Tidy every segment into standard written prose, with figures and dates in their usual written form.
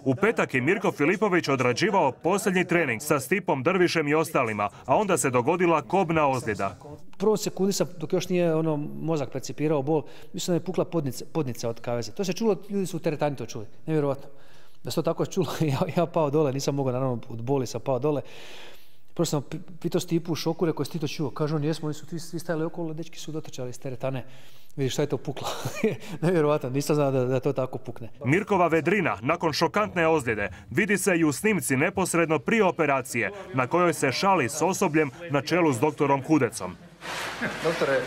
U petak je Mirko Filipović odrađivao posljednji trening sa Stipom Drvišem i ostalima, a onda se dogodila kobna ozljeda. Prvo sekundi sam, dok još nije mozak percipirao bol, mislim da je pukla podnica od kaveze. To se čulo, ljudi su u teretani to čuli, nevjerojatno. Da se to tako čulo, ja pao dole, nisam mogao, naravno, od boli sam pao dole. Prvo sam pitao Stipu u šoku, rekao, jesi ti to čuo? Kaže on, jesmo, oni su svi stajali okolo, dečki su dotrčali iz teretane. Vidiš šta je to puklo. Nevjerojatno, nisam znao da to tako pukne. Mirkova vedrina, nakon šokantne ozljede, vidi se i u snimci neposredno prije operacije, na kojoj se šali s osobljem na čelu s doktorom Hudecom. Doktore,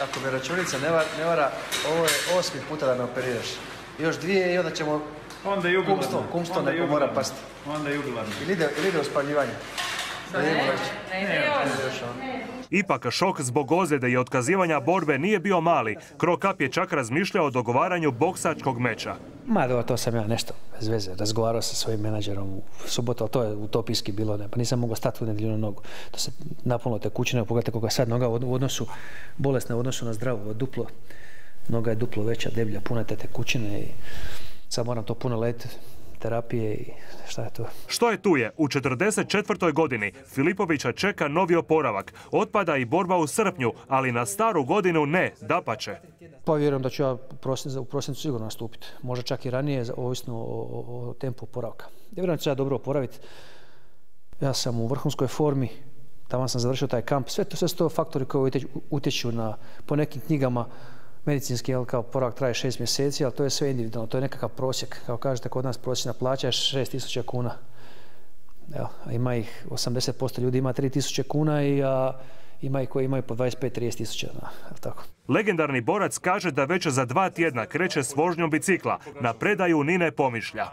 ako me računica ne vara, ovo je 8. puta da me operiraš. Još 2 i onda ćemo kumstvo neko mora pasti. Onda jubilarno. Ili ide u spaljivanje? Ipak šok zbog ozljede i otkazivanja borbe nije bio mali. Krokap je čak razmišljao o dogovaranju boksačkog meča. To sam ja nešto bez veze. Razgovarao sa svojim menadžerom u subotu, ali to je utopijski bilo. Pa nisam mogao stati u nedjelju na nogu. To se napunilo tekućine. Pogledajte koliko je sad noga u odnosu, bolesna u odnosu na zdravu. Duplo. Noga je duplo veća, deblja, puna te tekućine i sad moram to puno letiti. Terapije i šta je to? Što je tu je? U 44. godini Filipovića čeka novi oporavak. Otpada i borba u srpnju, ali na staru godinu ne, dapače. Pa vjerujem da ću ja u prosincu sigurno nastupiti. Možda čak i ranije, ovisno o tempu oporavka. Ja vjerujem da ću ja dobro oporaviti. Ja sam u vrhunskoj formi, tamo sam završio taj kamp. Sve su to faktori koji utječu na, po nekim knjigama, medicinski, kao oporavak traje 6 mjeseci, ali to je sve individualno, to je nekakav prosjek. Kao kažete, kod nas prosječna plaća je 6.000 kuna. Evo, ima ih 80% ljudi ima 3.000 kuna i ima ih koji imaju po 25-30.000. Tako. Legendarni borac kaže da već za 2 tjedna kreće s vožnjom bicikla. Na predaju ni ne pomišlja.